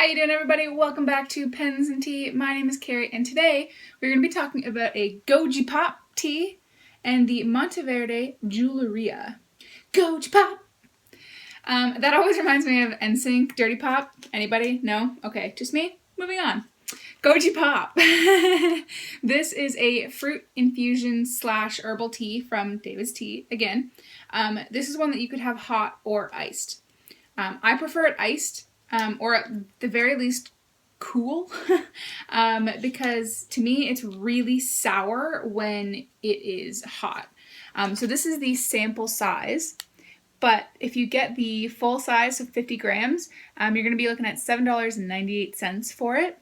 How you doing, everybody? Welcome back to Pens and Tea. My name is Carrie, and today we're going to be talking about a Goji Pop tea and the Monteverde Jewelria. Goji Pop! That always reminds me of NSYNC, Dirty Pop. Anybody? No? Okay, just me? Moving on. Goji Pop. This is a fruit infusion / herbal tea from David's Tea. Again, this is one that you could have hot or iced. I prefer it iced, or at the very least cool, because to me it's really sour when it is hot. So this is the sample size, but if you get the full size of 50 grams, you're going to be looking at $7.98 for it.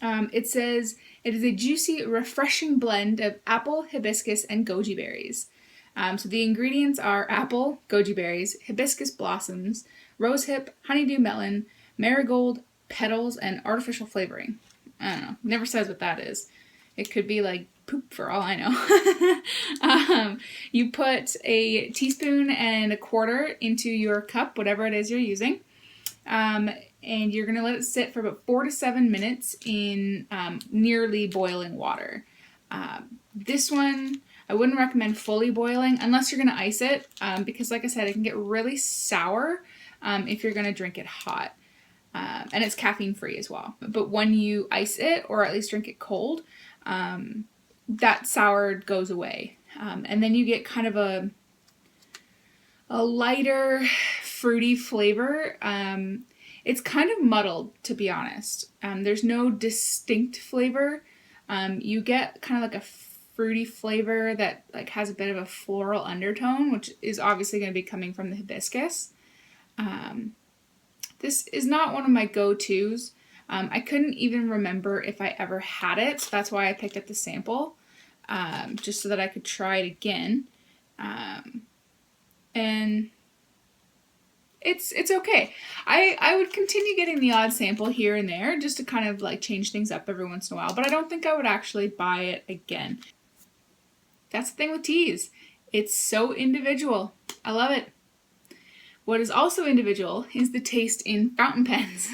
It says it is a juicy, refreshing blend of apple, hibiscus, and goji berries. So the ingredients are apple, goji berries, hibiscus blossoms, rosehip, honeydew melon, marigold, petals, and artificial flavoring. I don't know. Never says what that is. It could be like poop for all I know. You put a teaspoon and a quarter into your cup, whatever it is you're using. And you're going to let it sit for about 4 to 7 minutes in nearly boiling water. This one, I wouldn't recommend fully boiling unless you're going to ice it, because like I said, it can get really sour if you're going to drink it hot. And it's caffeine free as well. But when you ice it, or at least drink it cold, that sour goes away. And then you get kind of a lighter, fruity flavor. It's kind of muddled, to be honest. There's no distinct flavor. You get kind of like a fruity flavor that like has a bit of a floral undertone, which is obviously going to be coming from the hibiscus. This is not one of my go-tos. I couldn't even remember if I ever had it, so that's why I picked up the sample, just so that I could try it again. And it's okay. I would continue getting the odd sample here and there just to kind of like change things up every once in a while, but I don't think I would actually buy it again. That's the thing with teas. It's so individual. I love it. What is also individual is the taste in fountain pens.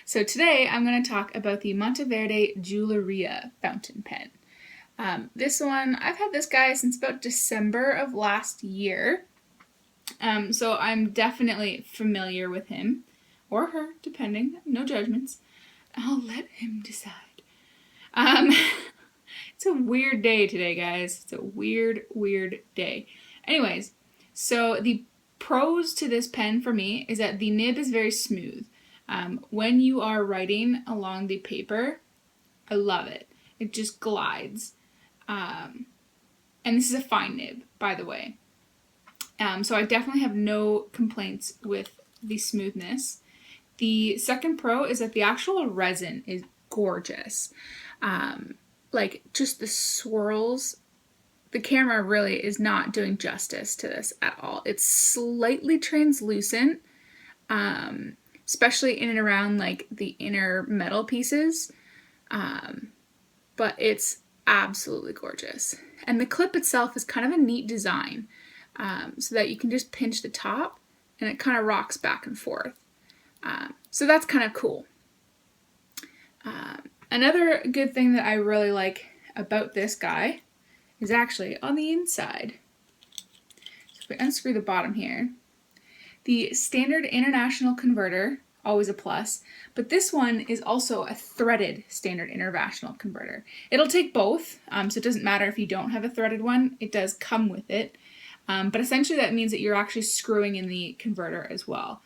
So today I'm going to talk about the Monteverde Jewelria fountain pen. This one, I've had this guy since about December of last year. So I'm definitely familiar with him, or her, depending, no judgments. I'll let him decide. It's a weird day today, guys. It's a weird day. Anyways, so the pros to this pen for me is that the nib is very smooth. When you are writing along the paper, I love it. It just glides. And this is a fine nib, by the way. So I definitely have no complaints with the smoothness. The second pro is that the actual resin is gorgeous. Like just the swirls. The camera really is not doing justice to this at all. It's slightly translucent, especially in and around like the inner metal pieces. But it's absolutely gorgeous. And the clip itself is kind of a neat design. So that you can just pinch the top and it kind of rocks back and forth. So that's kind of cool. Another good thing that I really like about this guy is actually on the inside. So if we unscrew the bottom here, the standard international converter, always a plus, but this one is also a threaded standard international converter. It'll take both, so it doesn't matter if you don't have a threaded one, it does come with it. But essentially that means that you're actually screwing in the converter as well.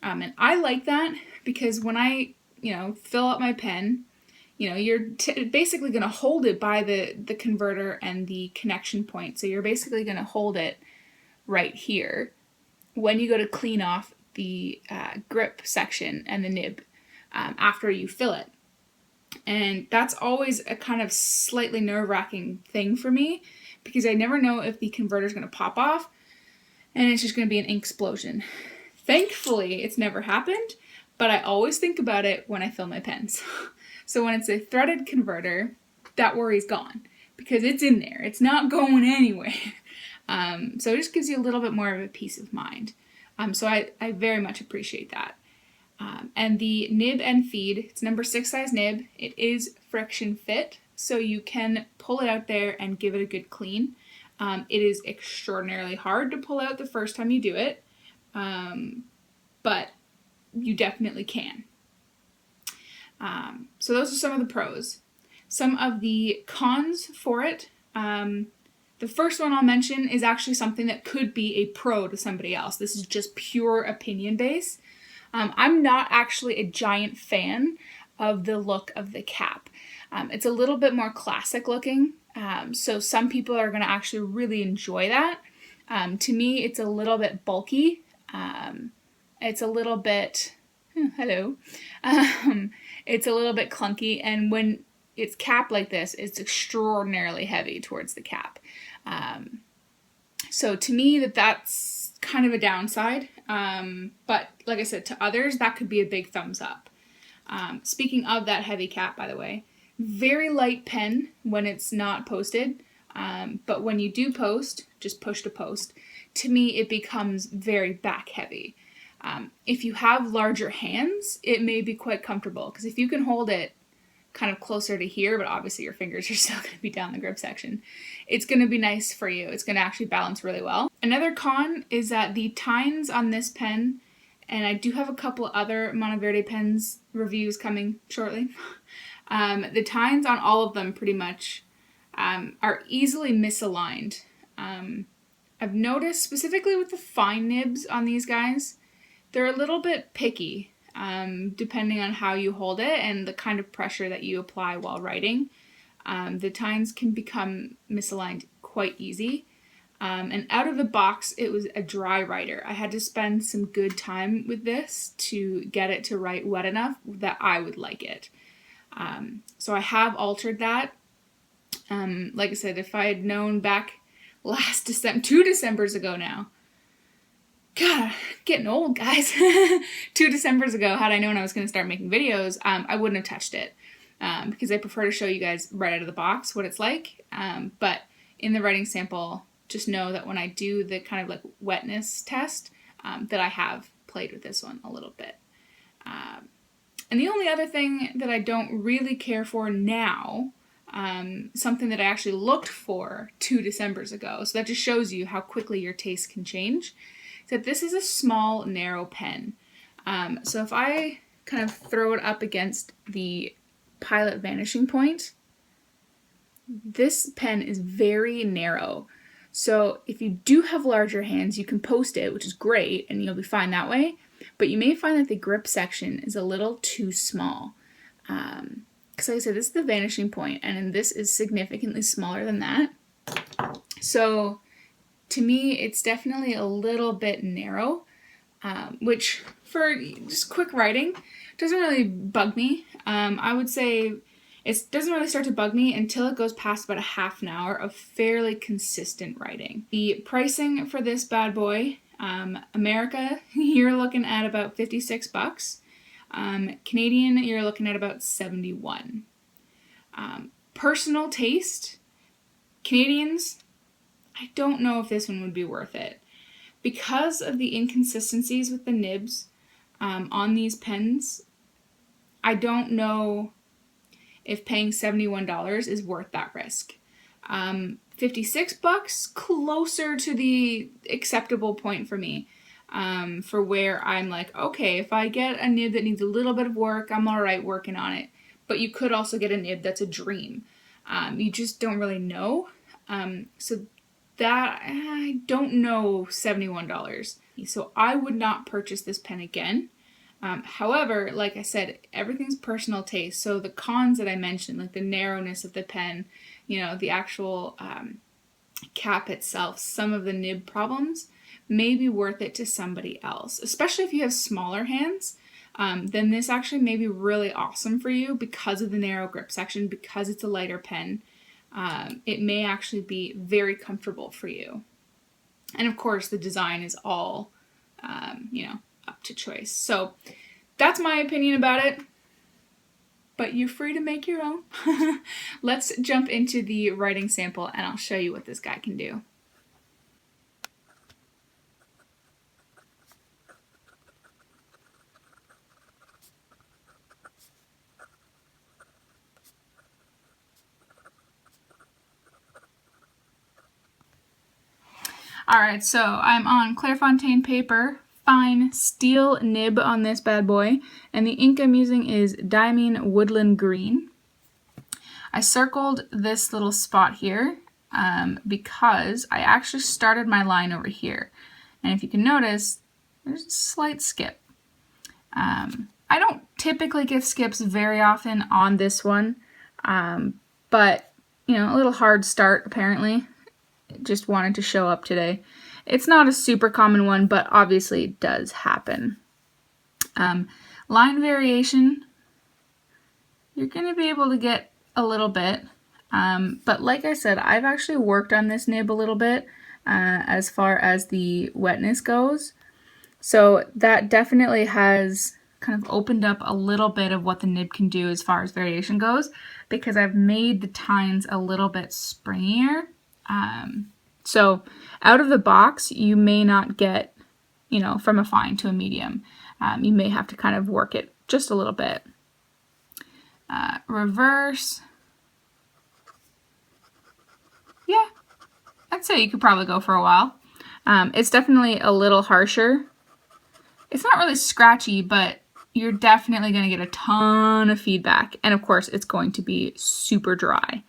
And I like that because when I, fill up my pen, you're basically going to hold it by the converter and the connection point. So you're basically going to hold it right here when you go to clean off the grip section and the nib after you fill it. And that's always a kind of slightly nerve-wracking thing for me because I never know if the converter is going to pop off and it's just going to be an ink explosion. Thankfully, it's never happened, but I always think about it when I fill my pens. So when it's a threaded converter, that worry's gone because it's in there. It's not going anywhere. So it just gives you a little bit more of a peace of mind. So I very much appreciate that. And the nib and feed, it's number 6 size nib. It is friction fit, so you can pull it out there and give it a good clean. It is extraordinarily hard to pull out the first time you do it, but you definitely can. So those are some of the pros. Some of the cons for it. The first one I'll mention is actually something that could be a pro to somebody else. This is just pure opinion based. I'm not actually a giant fan of the look of the cap. It's a little bit more classic looking, so some people are going to actually really enjoy that. To me, it's a little bit bulky. It's a little bit, hello, it's a little bit clunky, and when it's capped like this, it's extraordinarily heavy towards the cap. So to me, that's kind of a downside, but like I said, to others, that could be a big thumbs up. Speaking of that heavy cap, by the way, very light pen when it's not posted, but when you do post, just push to post, to me it becomes very back heavy. If you have larger hands, it may be quite comfortable, because if you can hold it kind of closer to here, but obviously your fingers are still going to be down the grip section, it's going to be nice for you. It's going to actually balance really well. Another con is that the tines on this pen, and I do have a couple other Monteverde pens reviews coming shortly, the tines on all of them pretty much are easily misaligned. I've noticed specifically with the fine nibs on these guys, they're a little bit picky. Depending on how you hold it and the kind of pressure that you apply while writing. The tines can become misaligned quite easy. And out of the box, it was a dry writer. I had to spend some good time with this to get it to write wet enough that I would like it. So I have altered that. Like I said, if I had known back last December, 2 Decembers ago now, God, getting old, guys. 2 Decembers ago, had I known I was going to start making videos, I wouldn't have touched it, because I prefer to show you guys right out of the box what it's like. But in the writing sample, just know that when I do the kind of like wetness test, that I have played with this one a little bit. And the only other thing that I don't really care for now, something that I actually looked for 2 Decembers ago, so that just shows you how quickly your taste can change, that this is a small, narrow pen. So if I kind of throw it up against the Pilot Vanishing Point, this pen is very narrow. So if you do have larger hands, you can post it, which is great, and you'll be fine that way. But you may find that the grip section is a little too small. Because like I said, this is the Vanishing Point, and this is significantly smaller than that. So to me, it's definitely a little bit narrow, which for just quick writing doesn't really bug me. I would say it doesn't really start to bug me until it goes past about a half an hour of fairly consistent writing. The pricing for this bad boy, America, you're looking at about $56. Canadian, you're looking at about $71. Personal taste, Canadians, I don't know if this one would be worth it. Because of the inconsistencies with the nibs on these pens, I don't know if paying $71 is worth that risk. $56, closer to the acceptable point for me, for where I'm like, okay, if I get a nib that needs a little bit of work, I'm alright working on it. But you could also get a nib that's a dream. You just don't really know. So that, I don't know, $71. So I would not purchase this pen again. However, like I said, everything's personal taste. So the cons that I mentioned, like the narrowness of the pen, you know, the actual cap itself, some of the nib problems may be worth it to somebody else. Especially if you have smaller hands, then this actually may be really awesome for you because of the narrow grip section, because it's a lighter pen. It may actually be very comfortable for you. And of course, the design is all, you know, up to choice. So that's my opinion about it, but you're free to make your own. Let's jump into the writing sample and I'll show you what this guy can do. Alright, so I'm on Clairefontaine paper, fine steel nib on this bad boy, and the ink I'm using is Diamine Woodland Green. I circled this little spot here because I actually started my line over here. And if you can notice, there's a slight skip. I don't typically give skips very often on this one, but, you know, a little hard start apparently. Just wanted to show up today. It's not a super common one, but obviously it does happen. Line variation, you're going to be able to get a little bit, but like I said, I've actually worked on this nib a little bit as far as the wetness goes. So that definitely has kind of opened up a little bit of what the nib can do as far as variation goes, because I've made the tines a little bit springier. So out of the box, you may not get, you know, from a fine to a medium. You may have to kind of work it just a little bit. Reverse. Yeah, I'd say you could probably go for a while. It's definitely a little harsher. It's not really scratchy, but you're definitely going to get a ton of feedback. And of course, it's going to be super dry.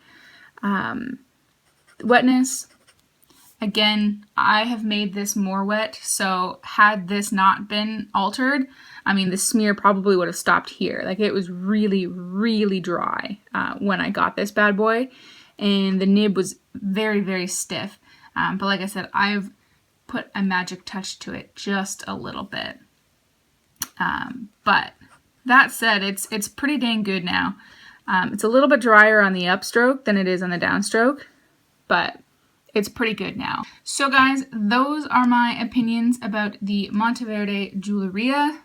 Wetness. Again, I have made this more wet, so had this not been altered, I mean, the smear probably would have stopped here. Like, it was really, really dry when I got this bad boy, and the nib was very, very stiff. But like I said, I've put a magic touch to it just a little bit. But that said, it's pretty dang good now. It's a little bit drier on the upstroke than it is on the downstroke, but it's pretty good now. So guys, those are my opinions about the Monteverde Jewelria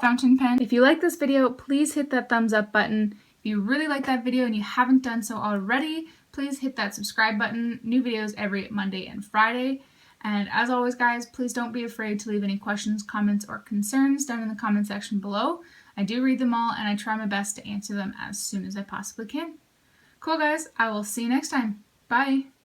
fountain pen. If you like this video, please hit that thumbs up button. If you really like that video and you haven't done so already, please hit that subscribe button. New videos every Monday and Friday. And as always, guys, please don't be afraid to leave any questions, comments, or concerns down in the comment section below. I do read them all, and I try my best to answer them as soon as I possibly can. Cool, guys. I will see you next time. Bye.